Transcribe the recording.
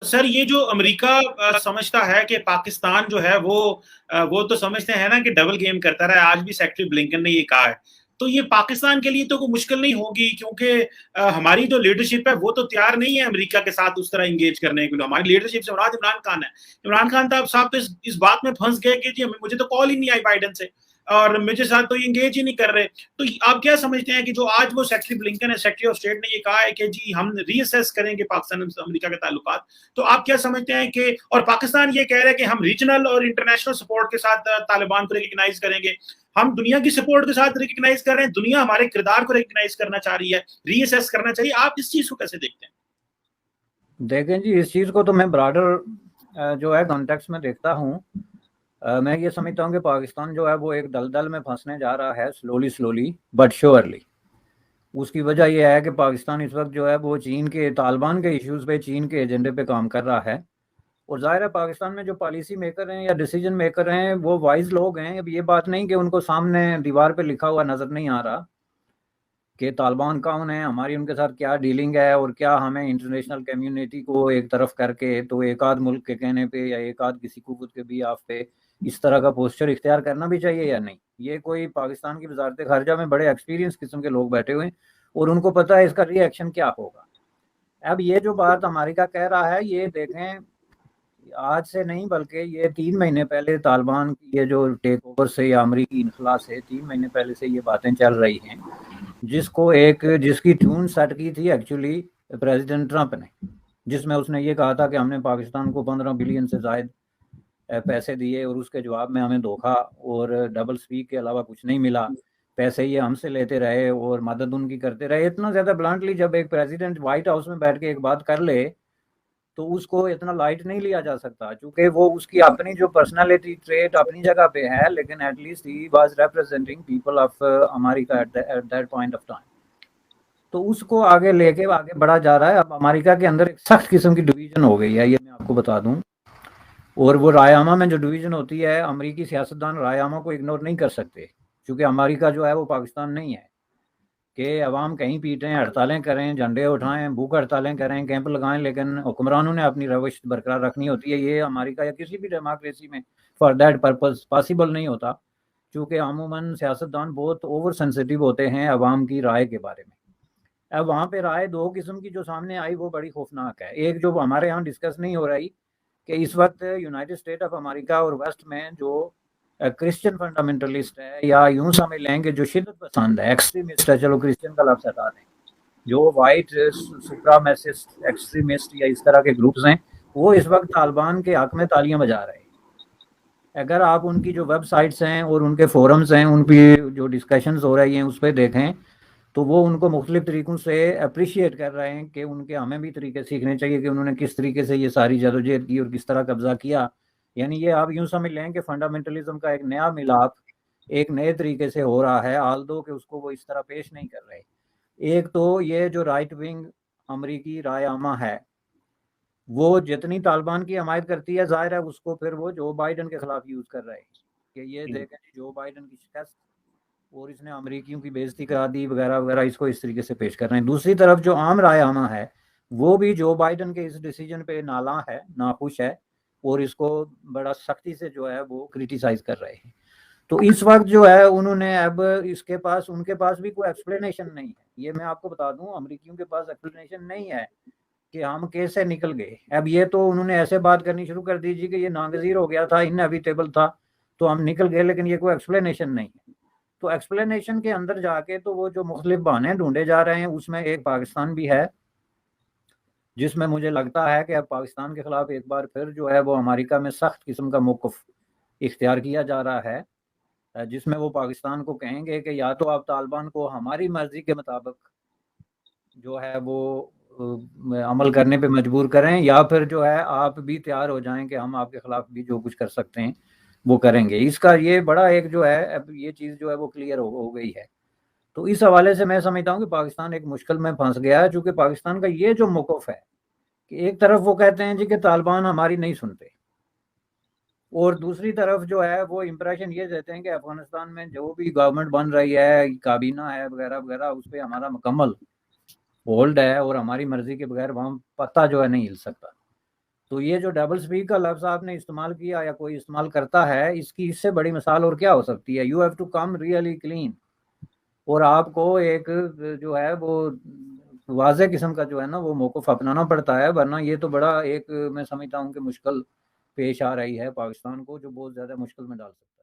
سر یہ جو امریکہ سمجھتا ہے کہ پاکستان جو ہے وہ تو سمجھتے ہیں نا کہ ڈبل گیم کرتا رہا ہے. آج بھی سیکٹری بلنکن نے یہ کہا ہے. تو یہ پاکستان کے لیے تو کوئی مشکل نہیں ہوگی کیونکہ ہماری جو لیڈرشپ ہے وہ تو تیار نہیں ہے امریکہ کے ساتھ اس طرح انگیج کرنے کے لیے. ہماری لیڈرشپ سے مراد عمران خان ہے. عمران خان صاحب تو اس بات میں پھنس گئے کہ جی مجھے تو کال ہی نہیں آئی بائیڈن سے اور مجھے ساتھ تو انگیج ہی نہیں کر رہے. تو آپ کیا سمجھتے ہیں کہ جو آج وہ سیکٹری بلنکن ہے, سیکٹری آف اسٹیٹ نے یہ کہا ہے کہ جی ہم ری اسیس کریں گے پاکستان اور امریکہ کے تعلقات, تو آپ کیا سمجھتے ہیں کہ, اور پاکستان یہ کہہ رہے ہیں کہ ہم ریجنل اور انٹرنیشنل سپورٹ کے ساتھ طالبان کو ریکگنائز کریں گے, ہم دنیا کی سپورٹ کے ساتھ ریکگنائز کر رہے ہیں, دنیا ہمارے کردار کو ریکگنائز کرنا چاہ رہی ہے, ری اسیس کرنا چاہیے, آپ اس چیز کو کیسے دیکھتے ہیں؟ دیکھیں جی, اس چیز کو تو میں براڈر جو ہے کانٹیکس میں دیکھتا ہوں. میں یہ سمجھتا ہوں کہ پاکستان جو ہے وہ ایک دلدل میں پھنسنے جا رہا ہے سلولی بٹ شیورلی. اس کی وجہ یہ ہے کہ پاکستان اس وقت جو ہے وہ چین کے طالبان کے ایشوز پہ, چین کے ایجنڈے پہ کام کر رہا ہے. اور ظاہر ہے پاکستان میں جو پالیسی میکر ہیں یا ڈیسیجن میکر ہیں وہ وائز لوگ ہیں. اب یہ بات نہیں کہ ان کو سامنے دیوار پہ لکھا ہوا نظر نہیں آ رہا کہ طالبان کون ہیں, ہماری ان کے ساتھ کیا ڈیلنگ ہے, اور کیا ہمیں انٹرنیشنل کمیونٹی کو ایک طرف کر کے تو ایک آدھ ملک کے کہنے پہ یا ایک آدھ کسی قوت کے بھی آپ پہ اس طرح کا پوسچر اختیار کرنا بھی چاہیے یا نہیں. یہ کوئی پاکستان کی وزارت خارجہ میں بڑے ایکسپیرینس قسم کے لوگ بیٹھے ہوئے ہیں اور ان کو پتہ ہے اس کا ری ایکشن کیا ہوگا. اب یہ جو بات امریکہ کہہ رہا ہے, یہ دیکھیں آج سے نہیں بلکہ یہ 3 مہینے پہلے طالبان کی یہ جو ٹیک اوور سے یا امریکی انخلا سے 3 مہینے پہلے سے یہ باتیں چل رہی ہیں, جس کی ٹیون سیٹ کی تھی ایکچولی پریزیڈنٹ ٹرمپ نے, جس میں اس نے یہ کہا تھا کہ ہم نے پاکستان کو 15 بلین سے زائد پیسے دیے اور اس کے جواب میں ہمیں دھوکہ اور ڈبل سپیک کے علاوہ کچھ نہیں ملا. پیسے یہ ہم سے لیتے رہے اور مدد ان کی کرتے رہے. اتنا زیادہ بلانٹلی جب ایک پریزیڈنٹ وائٹ ہاؤس میں بیٹھ کے ایک بات کر لے تو اس کو اتنا لائٹ نہیں لیا جا سکتا, چونکہ وہ اس کی اپنی جو پرسنالٹی ٹریٹ اپنی جگہ پہ ہے, لیکن at least he was representing people of America at that point of time. تو اس کو آگے لے کے آگے بڑھا جا رہا ہے. اب امریکہ کے اندر ایک سخت قسم کی ڈویژن ہو گئی ہے, یہ میں آپ کو بتا دوں. اور وہ رائے عامہ میں جو ڈویژن ہوتی ہے, امریکی سیاستدان رائے عامہ کو اگنور نہیں کر سکتے, کیونکہ امریکہ جو ہے وہ پاکستان نہیں ہے کہ عوام کہیں پیٹیں, ہڑتالیں کریں, جھنڈے اٹھائیں, بھوک ہڑتالیں کریں, کیمپ لگائیں, لیکن حکمرانوں نے اپنی روش برقرار رکھنی ہوتی ہے. یہ امریکہ یا کسی بھی ڈیموکریسی میں فار دیٹ پرپز پاسبل نہیں ہوتا, کیونکہ عموماً سیاستدان بہت اوور سینسٹیو ہوتے ہیں عوام کی رائے کے بارے میں. اب وہاں پہ رائے 2 قسم کی جو سامنے آئی وہ بڑی خوفناک ہے. ایک جو ہمارے ہاں ڈسکس نہیں ہو رہی کہ اس وقت یونائٹڈ اسٹیٹ آف امریکہ اور ویسٹ میں جو کرسچن فنڈامنٹلسٹ ہے, یا یوں سمجھ لیں کہ جو شدت پسند ہے, ایکسٹریمسٹ ہے, چلو کرسچن کا لفظ ہٹا دیں, جو وائٹ سپرامسسٹ ایکسٹریمسٹ یا اس طرح کے گروپس ہیں, وہ اس وقت طالبان کے حق میں تالیاں بجا رہے ہیں. اگر آپ ان کی جو ویب سائٹس ہیں اور ان کے فورمز ہیں, ان پہ جو ڈسکشنز ہو رہی ہیں اس پہ دیکھیں تو وہ ان کو مختلف طریقوں سے اپریشیٹ کر رہے ہیں کہ ان کے ہمیں بھی طریقے سیکھنے چاہیے کہ انہوں نے کس طریقے سے یہ ساری جدوجہد کی اور کس طرح قبضہ کیا. یعنی یہ آپ یوں سمجھ لیں کہ فنڈامنٹلزم کا ایک نیا ملاپ ایک نئے طریقے سے ہو رہا ہے, آلدو کہ اس کو وہ اس طرح پیش نہیں کر رہے. ایک تو یہ جو رائٹ ونگ امریکی رائے عامہ ہے وہ جتنی طالبان کی حمایت کرتی ہے, ظاہر ہے اس کو پھر وہ جو بائیڈن کے خلاف یوز کر رہے ہیں کہ یہ دیکھیں جو بائیڈن کی شکست اور اس نے امریکیوں کی بےزتی کرا دی وغیرہ وغیرہ, اس کو اس طریقے سے پیش کر رہے ہیں. دوسری طرف جو عام رائے عامہ ہے وہ بھی جو بائیڈن کے اس ڈیسیجن پہ نالاں ہے, ناخوش ہے, اور اس کو بڑا سختی سے جو ہے وہ کریٹیسائز کر رہے ہیں. تو اس وقت جو ہے انہوں نے اب اس کے پاس ان کے پاس بھی کوئی ایکسپلینیشن نہیں ہے. یہ میں آپ کو بتا دوں, امریکیوں کے پاس ایکسپلینیشن نہیں ہے کہ ہم کیسے نکل گئے. اب یہ تو انہوں نے ایسے بات کرنی شروع کر دی جی کہ یہ ناگزیر ہو گیا تھا, انیویٹیبل تھا تو ہم نکل گئے, لیکن یہ کوئی ایکسپلینیشن نہیں ہے. تو ایکسپلینیشن کے اندر جا کے تو وہ جو مختلف بہانے ڈھونڈے جا رہے ہیں اس میں ایک پاکستان بھی ہے, جس میں مجھے لگتا ہے کہ اب پاکستان کے خلاف ایک بار پھر جو ہے وہ امریکہ میں سخت قسم کا موقف اختیار کیا جا رہا ہے, جس میں وہ پاکستان کو کہیں گے کہ یا تو آپ طالبان کو ہماری مرضی کے مطابق جو ہے وہ عمل کرنے پہ مجبور کریں, یا پھر جو ہے آپ بھی تیار ہو جائیں کہ ہم آپ کے خلاف بھی جو کچھ کر سکتے ہیں وہ کریں گے. اس کا یہ بڑا ایک جو ہے اب یہ چیز جو ہے وہ کلیئر ہو گئی ہے. تو اس حوالے سے میں سمجھتا ہوں کہ پاکستان ایک مشکل میں پھنس گیا ہے, چونکہ پاکستان کا یہ جو موقف ہے کہ ایک طرف وہ کہتے ہیں جی کہ طالبان ہماری نہیں سنتے, اور دوسری طرف جو ہے وہ امپریشن یہ دیتے ہیں کہ افغانستان میں جو بھی گورنمنٹ بن رہی ہے, کابینہ ہے وغیرہ وغیرہ, اس پہ ہمارا مکمل ہولڈ ہے اور ہماری مرضی کے بغیر وہاں پتہ جو ہے نہیں ہل سکتا. تو یہ جو ڈبل سپیک کا لفظ آپ نے استعمال کیا یا کوئی استعمال کرتا ہے، اس کی اس سے بڑی مثال اور کیا ہو سکتی ہے؟ You have to come really clean, اور آپ کو ایک جو ہے وہ واضح قسم کا جو ہے نا وہ موقف اپنانا پڑتا ہے، ورنہ یہ تو بڑا ایک میں سمجھتا ہوں کہ مشکل پیش آ رہی ہے پاکستان کو، جو بہت زیادہ مشکل میں ڈال سکتا ہے۔